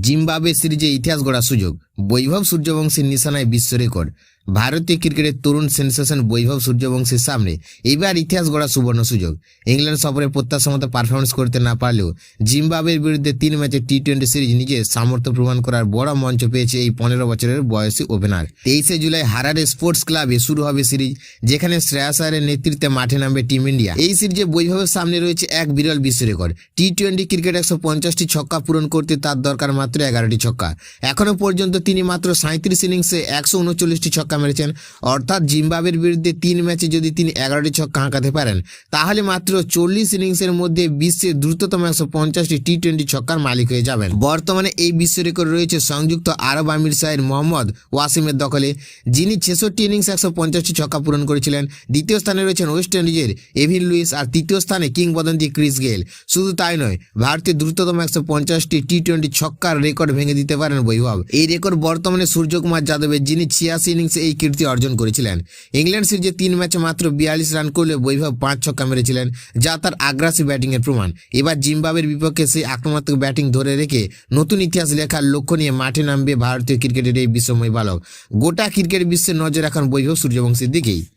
Zimbabwe সিরিজে ইতিহাস গড়ার সুযোগ, বৈভব সূর্যবংশীর নিশানায় বিশ্ব রেকর্ড। ভারতীয় ক্রিকেটের তরুণ সেন্সেশন বৈভব সূর্যবংশীর সামনে এবার ইতিহাস গড়ার সুবর্ণ সুযোগ। ইংল্যান্ড সফরে প্রত্যাশা মতো পারফরমেন্স করতে না পারলেও জিম্বাবুয়ের বিরুদ্ধে 3 ম্যাচের টি-20 সিরিজ নিজের সামর্থ্য প্রমাণ করার বড় মঞ্চ পেয়েছে এই 15 বছরের বয়সী ওপেনার। 23 জুলাই হারারে স্পোর্টস ক্লাবে শুরু হবে সিরিজ, যেখানে শ্রেয়াস আয়ারের নেতৃত্বে মাঠে নামবে টিম ইন্ডিয়া। এই সিরিজে বৈভবের সামনে রয়েছে এক বিরল বিশ্ব রেকর্ড। টি-20 ক্রিকেট 150টি ছক্কা পূরণ করতে তার দরকার মাত্র 11টি ছক্কা। এখনো পর্যন্ত তিনি মাত্র 37 ইনিংসে 139টি ছক্কা মেরেছেন। অর্থাৎ জিম্বাবুয়ের বিরুদ্ধে 3 ম্যাচে যদি তিনি 11টি ছক্কা হাঁকাতে পারেন, তাহলে মাত্র 40 ইনিংসের মধ্যে বিশ্বের দ্রুততম 150টি টি-20 ছক্কার মালিক হয়ে যাবেন। বর্তমানে এই বিশ্ব রেকর্ড রয়েছে সংযুক্ত আরব আমিরশাহের মোহাম্মদ ওয়াসিমের দখলে, যিনি 66 ইনিংসে 150টি ছক্কা পূরণ করেছিলেন। দ্বিতীয় স্থানে রয়েছেন ওয়েস্ট ইন্ডিজের এভিন লুইস, আর তৃতীয় স্থানে কিংবদন্তি ক্রিস গেইল। শুধু তাই নয়, ভারতের দ্রুততম 150টি টি-20 ছক্কার রেকর্ড ভেঙে দিতে পারেন বৈভব। এই রেকর্ড বর্তমানে সূর্যকুমার যাদবের, যিনি 86 ইনিংসে এই কীর্তি অর্জন করেছিলেন। ইংল্যান্ড সিরিজে 3 ম্যাচে মাত্র 42 রান করলে বৈভব 5 ছক্কা মেরেছিলেন, যা তার আগ্রাসী ব্যাটিংয়ের প্রমাণ। এবার জিম্বাবুয়ের বিপক্ষে সেই আক্রমণাত্মক ব্যাটিং ধরে রেখে নতুন ইতিহাস লেখার লক্ষ্য নিয়ে মাঠে নামবে ভারতীয় ক্রিকেটের এই বিস্ময় বালক। গোটা ক্রিকেট বিশ্বে নজর রাখান বৈভব সূর্যবংশীর দিকেই।